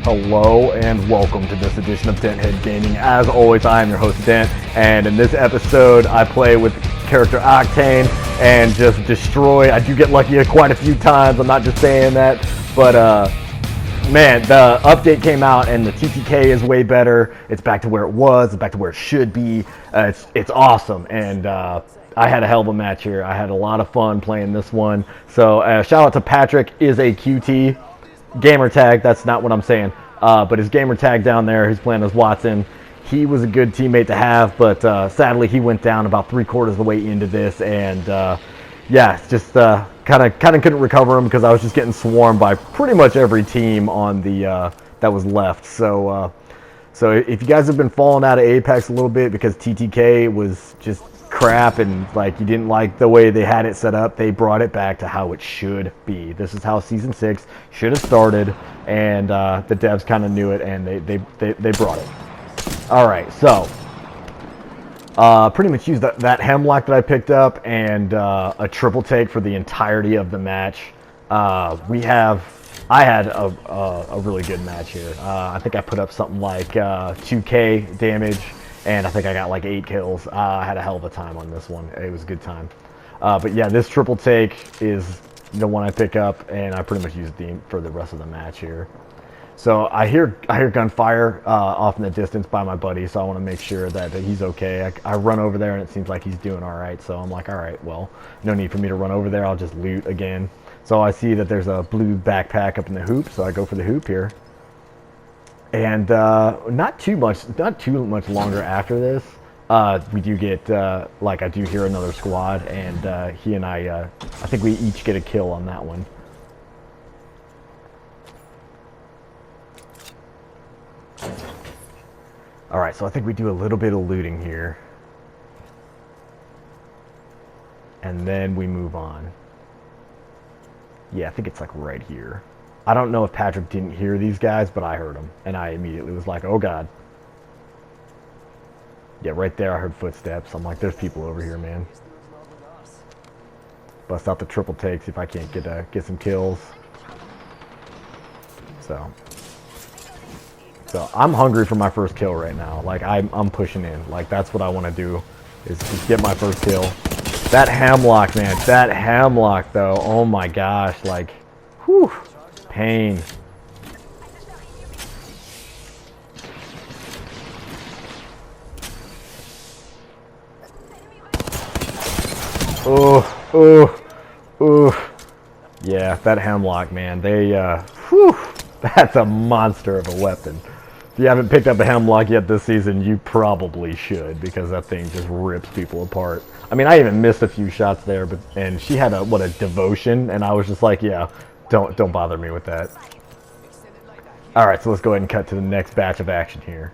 Hello and welcome to this edition of Denthead Gaming. As always, I am your host Dent, and in this episode I play with character Octane and just destroy. I do get lucky quite a few times, I'm not just saying that, but man, the update came out and the TTK is way better. It's back to where it was, it's back to where it should be. It's awesome, and I had a hell of a match here. I had a lot of fun playing this one. So shout out to Patrick, is a QT. Gamer tag, that's not what I'm saying, but his gamer tag down there, he's playing as Watson. He was a good teammate to have, but sadly he went down about 3/4 of the way into this, and yeah, just kind of couldn't recover him because I was just getting swarmed by pretty much every team on the that was left. So so if you guys have been falling out of Apex a little bit because TTK was just crap and like you didn't like the way they had it set up, they brought it back to how it should be. This is how season 6 should have started, and the devs kind of knew it, and they brought it. All right, so pretty much used that hemlock that I picked up and a triple take for the entirety of the match. I had a really good match here. I think I put up something like 2k damage, and I think I got like 8 kills. I had a hell of a time on this one. It was a good time. But yeah, this triple take is the one I pick up, and I pretty much use it for the rest of the match here. So I hear gunfire off in the distance by my buddy, so I want to make sure that he's okay. I run over there, and it seems like he's doing all right. So I'm like, all right, well, no need for me to run over there. I'll just loot again. So I see that there's a blue backpack up in the hoop, so I go for the hoop here. And not too much longer after this, we do get like I do hear another squad, and he and I think we each get a kill on that one. All right, so I think we do a little bit of looting here, and then we move on. Yeah, I think it's like right here. I don't know if Patrick didn't hear these guys, but I heard them, and I immediately was like, oh god. Yeah, right there I heard footsteps. I'm like, there's people over here, man. Bust out the triple take, see if I can't get some kills. So I'm hungry for my first kill right now. Like, I'm pushing in. Like, that's what I want to do, is just get my first kill. That hemlock, man. That hemlock, though. Oh my gosh. Like, whew. Pain. Yeah, that hemlock, man. Whew. That's a monster of a weapon. If you haven't picked up a hemlock yet this season, you probably should, because that thing just rips people apart. I mean, I even missed a few shots there, and she had a devotion, and I was just like, yeah, don't bother me with that. All right, so let's go ahead and cut to the next batch of action here.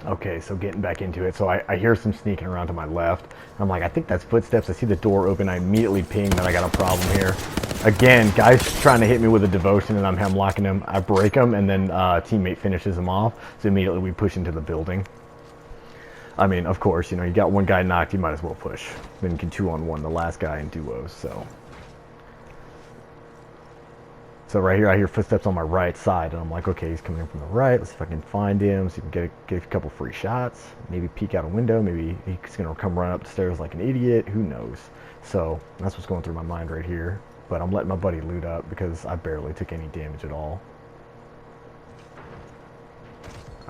Okay, so getting back into it. So I hear some sneaking around to my left. I'm like, I think that's footsteps. I see the door open. I immediately ping that I got a problem here. Again, guy's trying to hit me with a devotion, and I'm hemlocking him. I break him, and then teammate finishes him off. So immediately we push into the building. I mean, of course, you know, you got one guy knocked, you might as well push. Then you can 2-on-1 the last guy in duos, so. So right here, I hear footsteps on my right side, and I'm like, okay, he's coming in from the right. Let's see if I can find him, so you can get a couple free shots. Maybe peek out a window. Maybe he's going to come run up the stairs like an idiot. Who knows? So that's what's going through my mind right here. But I'm letting my buddy loot up because I barely took any damage at all.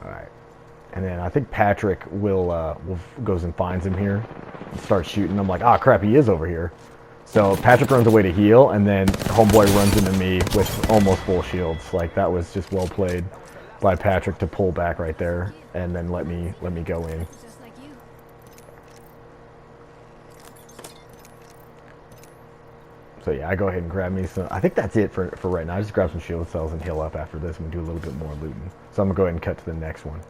All right. And then I think Patrick will goes and finds him here and starts shooting. I'm like, ah, crap, he is over here. So Patrick runs away to heal, and then homeboy runs into me with almost full shields. Like, that was just well played by Patrick to pull back right there and then let me go in. So yeah, I go ahead and grab me some. I think that's it for right now. I just grab some shield cells and heal up after this and do a little bit more looting. So I'm gonna go ahead and cut to the next one.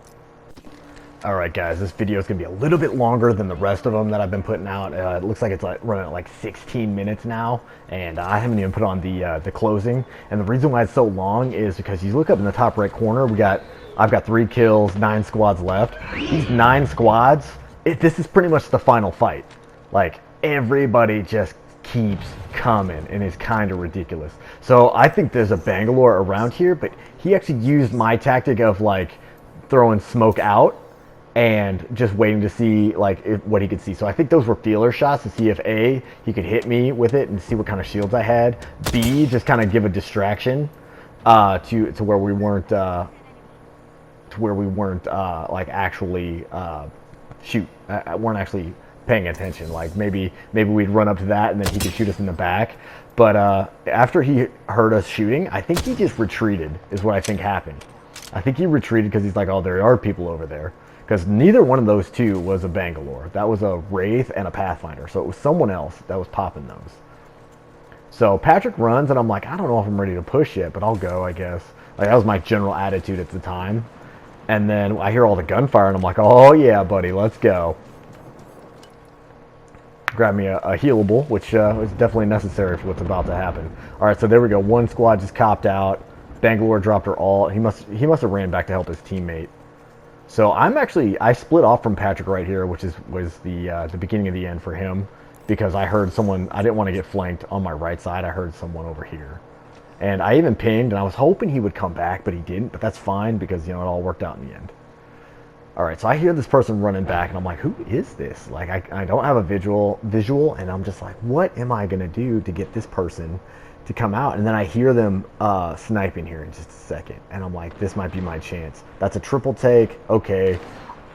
Alright guys, this video is going to be a little bit longer than the rest of them that I've been putting out. It looks like it's running at like 16 minutes now, and I haven't even put on the closing. And the reason why it's so long is because you look up in the top right corner, I've got 3 kills, 9 squads left. These 9 squads, this is pretty much the final fight. Like, everybody just keeps coming and is kind of ridiculous. So I think there's a Bangalore around here, but he actually used my tactic of like throwing smoke out and just waiting to see like what he could see. So I think those were feeler shots to see if A, he could hit me with it and see what kind of shields I had. B, just kind of give a distraction to where we weren't like actually weren't actually paying attention. Like maybe we'd run up to that and then he could shoot us in the back. But after he heard us shooting, I think he just retreated is what I think happened. I think he retreated because he's like, oh, there are people over there. Because neither one of those two was a Bangalore. That was a Wraith and a Pathfinder. So it was someone else that was popping those. So Patrick runs, and I'm like, I don't know if I'm ready to push yet, but I'll go, I guess. Like, that was my general attitude at the time. And then I hear all the gunfire, and I'm like, oh, yeah, buddy, let's go. Grab me a healable, which is definitely necessary for what's about to happen. All right, so there we go. One squad just copped out. Bangalore dropped her all. He must have ran back to help his teammate. So I split off from Patrick right here, which was the beginning of the end for him, because I heard someone. I didn't want to get flanked on my right side. I heard someone over here, and I even pinged, and I was hoping he would come back, but he didn't. But that's fine because it all worked out in the end. All right, so I hear this person running back, and I'm like, who is this? Like, I don't have a visual, and I'm just like, what am I gonna do to get this person to come out? And then I hear them sniping here in just a second, and I'm like, this might be my chance. That's a triple take. Okay,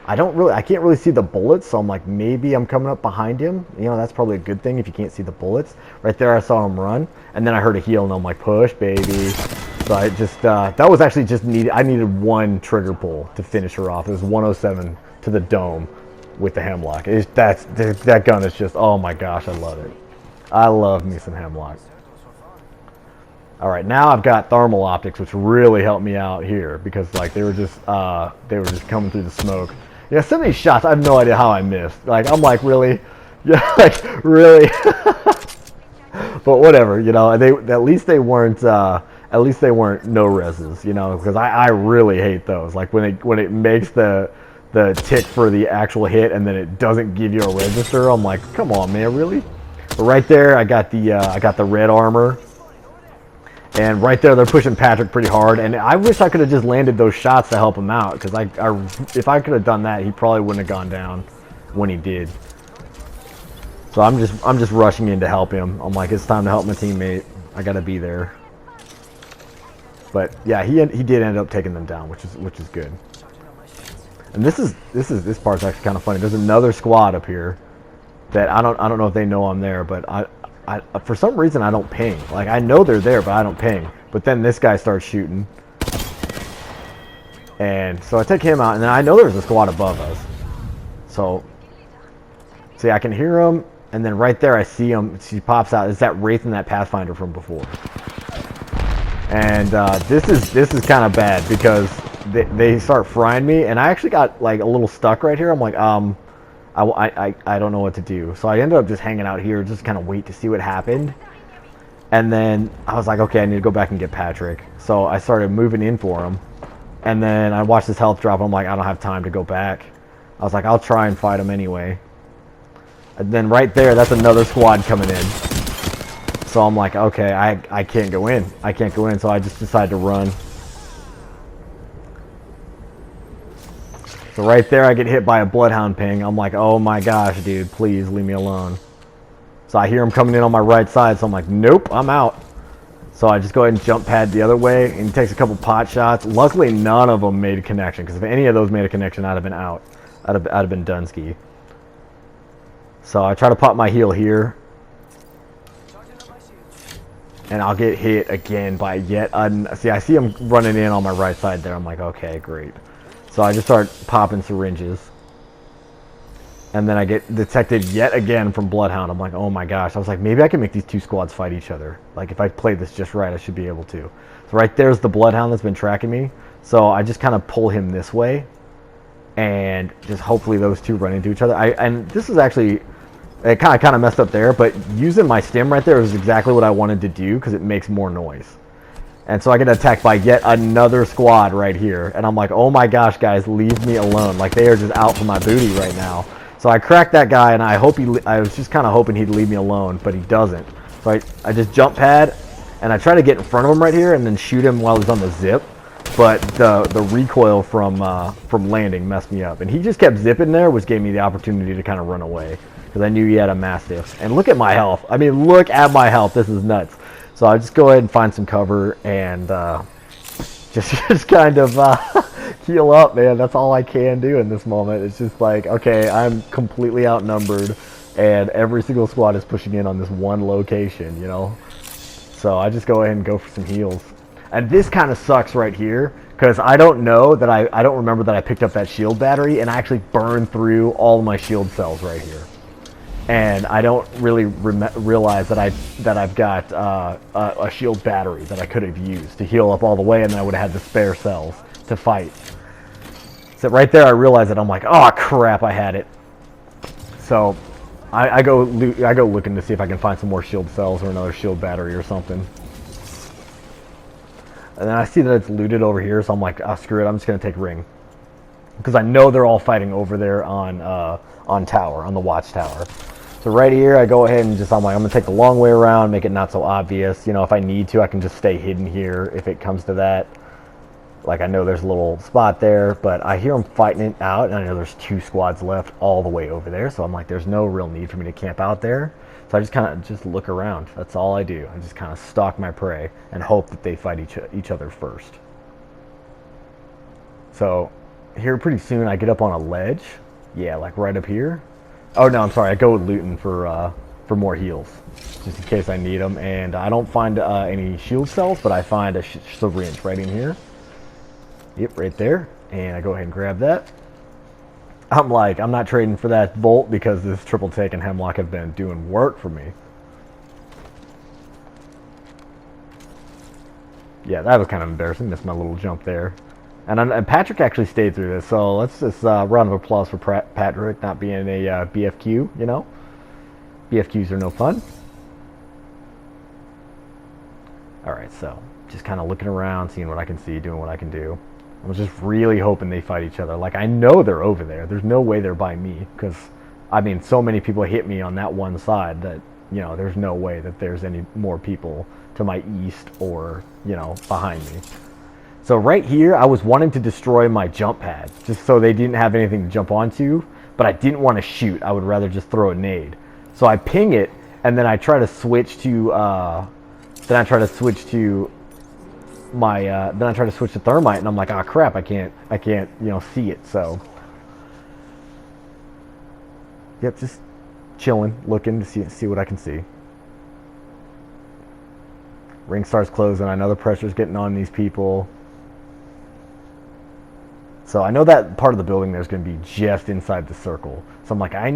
I can't really see the bullets, so I'm like, maybe I'm coming up behind him. That's probably a good thing if you can't see the bullets. Right there, I saw him run, and then I heard a heal, and I'm like, push, baby. So I just that was actually just needed. I needed one trigger pull to finish her off. It was 107 to the dome with the Hemlock. That gun is just, oh my gosh, I love it. I love me some Hemlock. All right, now I've got thermal optics, which really helped me out here because like they were just coming through the smoke. Yeah, some of these shots, I have no idea how I missed. Like I'm like, really, yeah, like really. But whatever, They at least they weren't no reses, because I really hate those. Like when it makes the tick for the actual hit and then it doesn't give you a register. I'm like, come on, man, really? But right there, I got the red armor. And right there, they're pushing Patrick pretty hard. And I wish I could have just landed those shots to help him out. Because if I could have done that, he probably wouldn't have gone down when he did. So I'm just rushing in to help him. I'm like, it's time to help my teammate. I gotta be there. But yeah, he did end up taking them down, which is good. And this part's actually kind of funny. There's another squad up here that I don't know if they know I'm there, but I for some reason I don't ping. Like I know they're there, but I don't ping. But then this guy starts shooting, and so I take him out, and then I know there's a squad above us. So see, I can hear him, and then right there I see him. She pops out. It's that Wraith and that Pathfinder from before. And this is kind of bad because they start frying me, and I actually got like a little stuck right here. I'm like, I don't know what to do. So I ended up just hanging out here, just kind of wait to see what happened. And then I was like, okay, I need to go back and get Patrick. So I started moving in for him. And then I watched his health drop. I'm like, I don't have time to go back. I was like, I'll try and fight him anyway. And then right there, that's another squad coming in. So I'm like, okay, I can't go in. I can't go in. So I just decided to run. So right there, I get hit by a Bloodhound ping. I'm like, oh my gosh, dude, please leave me alone. So I hear him coming in on my right side, so I'm like, nope, I'm out. So I just go ahead and jump pad the other way, and he takes a couple pot shots. Luckily, none of them made a connection, because if any of those made a connection, I'd have been out. I'd have been Dunsky. So I try to pop my heal here. And I'll get hit again by see, I see him running in on my right side there. I'm like, okay, great. So I just start popping syringes. And then I get detected yet again from Bloodhound. I'm like, oh my gosh. I was like, maybe I can make these two squads fight each other. Like, if I play this just right, I should be able to. So right there's the Bloodhound that's been tracking me. So I just kind of pull him this way. And just hopefully those two run into each other. And this is actually, it kind of messed up there. But using my stim right there is exactly what I wanted to do, because it makes more noise. And so I get attacked by yet another squad right here. And I'm like, oh my gosh, guys, leave me alone. Like, they are just out for my booty right now. So I cracked that guy, and I was just kind of hoping he'd leave me alone, but he doesn't. So I just jump pad, and I try to get in front of him right here, and then shoot him while he's on the zip. But the recoil from landing messed me up, and he just kept zipping there, which gave me the opportunity to kind of run away because I knew he had a Mastiff. And look at my health. I mean, look at my health. This is nuts. So I just go ahead and find some cover and just kind of heal up, man. That's all I can do in this moment. It's just like, okay, I'm completely outnumbered, and every single squad is pushing in on this one location, you know. So I just go ahead and go for some heals. And this kind of sucks right here, because I don't know that I don't remember that I picked up that shield battery, and I actually burned through all of my shield cells right here. And I don't really realize that I've got a shield battery that I could have used to heal up all the way, and then I would have had the spare cells to fight. So right there, I realized that I'm like, oh crap, I had it. So I go looking to see if I can find some more shield cells or another shield battery or something. And then I see that it's looted over here, so I'm like, oh, screw it, I'm just going to take ring. Because I know they're all fighting over there on tower, on the watchtower. So right here, I go ahead and I'm going to take the long way around, make it not so obvious. You know, if I need to, I can just stay hidden here if it comes to that. Like, I know there's a little spot there, but I hear them fighting it out, and I know there's 2 squads left all the way over there. So I'm like, there's no real need for me to camp out there. So I just kind of just look around. That's all I do. I just kind of stalk my prey and hope that they fight each other first. So here pretty soon I get up on a ledge. Yeah, like right up here. Oh no, I'm sorry. I go looting for more heals, just in case I need them. And I don't find any shield cells, but I find a syringe right in here. Yep, right there. And I go ahead and grab that. I'm like, I'm not trading for that Volt because this Triple Take and Hemlock have been doing work for me. Yeah, that was kind of embarrassing. Missed my little jump there. And Patrick actually stayed through this, so let's just round of applause for Patrick not being a BFQ, you know? BFQs are no fun. Alright, so just kind of looking around, seeing what I can see, doing what I can do. I was just really hoping they fight each other. Like, I know they're over there. There's no way they're by me. Because, I mean, so many people hit me on that one side that, you know, there's no way that there's any more people to my east or, you know, behind me. So right here, I was wanting to destroy my jump pad. Just so they didn't have anything to jump onto. But I didn't want to shoot. I would rather just throw a nade. So I ping it, and then I try to switch to, then I try to switch to thermite, and I'm like, oh crap, I can't, you know, see it. So, yep, just chilling, looking to see what I can see. Ring starts closing. I know the pressure's getting on these people. So I know that part of the building there's going to be just inside the circle. So I'm like, I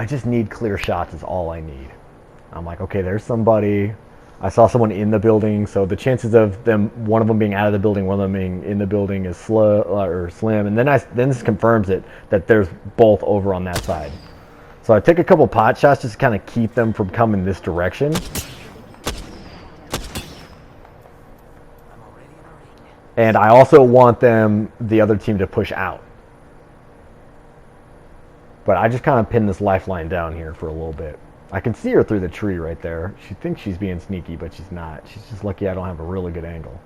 just need clear shots is all I need. I'm like, okay, there's somebody. I saw someone in the building, so the chances of one of them being out of the building, one of them being in the building is slim. And then this confirms it that there's both over on that side. So I take a couple pot shots just to kind of keep them from coming this direction. And I also want the other team to push out. But I just kind of pin this lifeline down here for a little bit. I can see her through the tree right there. She thinks she's being sneaky, but she's not. She's just lucky I don't have a really good angle.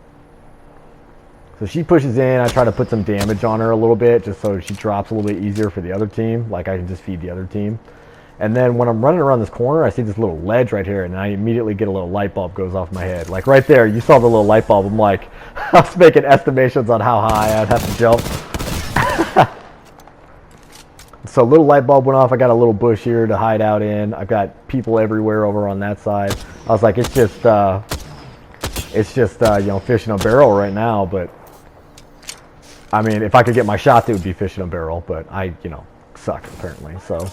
So she pushes in. I try to put some damage on her a little bit, just so she drops a little bit easier for the other team. Like, I can just feed the other team. And then when I'm running around this corner, I see this little ledge right here, and I immediately get a little light bulb goes off my head. Like, right there, you saw the little light bulb. I'm like, I was making estimations on how high I'd have to jump. So a little light bulb went off. I got a little bush here to hide out in. I've got people everywhere over on that side. I was like, it's just you know, fish in a barrel right now. But I mean, if I could get my shots, it would be fish in a barrel. But I, you know, suck apparently. So.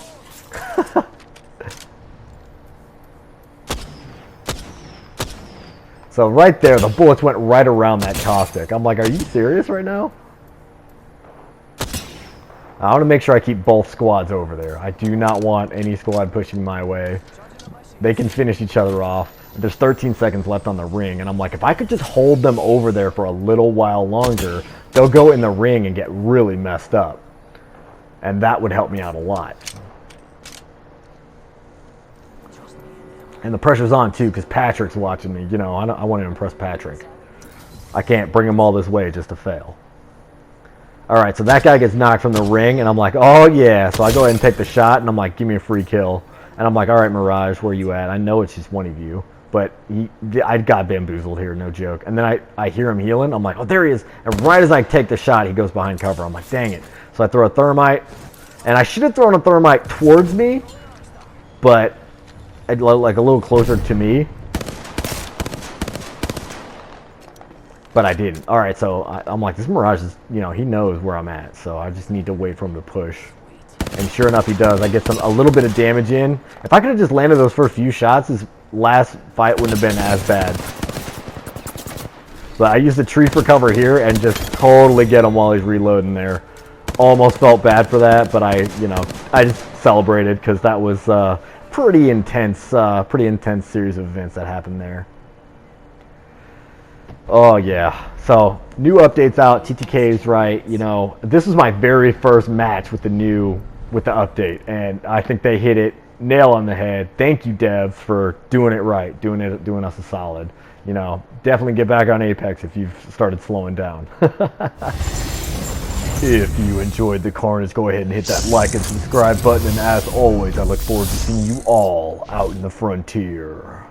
So right there, the bullets went right around that caustic. I'm like, are you serious right now? I want to make sure I keep both squads over there. I do not want any squad pushing my way. They can finish each other off. There's 13 seconds left on the ring, and I'm like, if I could just hold them over there for a little while longer, they'll go in the ring and get really messed up. And that would help me out a lot. And the pressure's on, too, because Patrick's watching me. You know, I want to impress Patrick. I can't bring him all this way just to fail. Alright, so that guy gets knocked from the ring, and I'm like, oh, yeah. So I go ahead and take the shot, and I'm like, give me a free kill. And I'm like, alright, Mirage, where you at? I know it's just one of you. But I got bamboozled here, no joke. And then I hear him healing. I'm like, oh, there he is. And right as I take the shot, he goes behind cover. I'm like, dang it. So I throw a thermite. And I should have thrown a thermite towards me, but like a little closer to me. But I didn't. All right, so I'm like, this Mirage is, you know, he knows where I'm at. So I just need to wait for him to push. And sure enough, he does. I get a little bit of damage in. If I could have just landed those first few shots, his last fight wouldn't have been as bad. But I used the tree for cover here and just totally get him while he's reloading there. Almost felt bad for that, but I just celebrated because that was pretty intense series of events that happened there. Oh yeah. So new updates out. TTK is right. You know, this was my very first match with the update, and I think they hit it nail on the head. Thank you, devs, for doing it right, doing us a solid. You know, definitely get back on Apex if you've started slowing down. If you enjoyed the carnage, go ahead and hit that like and subscribe button. And as always, I look forward to seeing you all out in the frontier.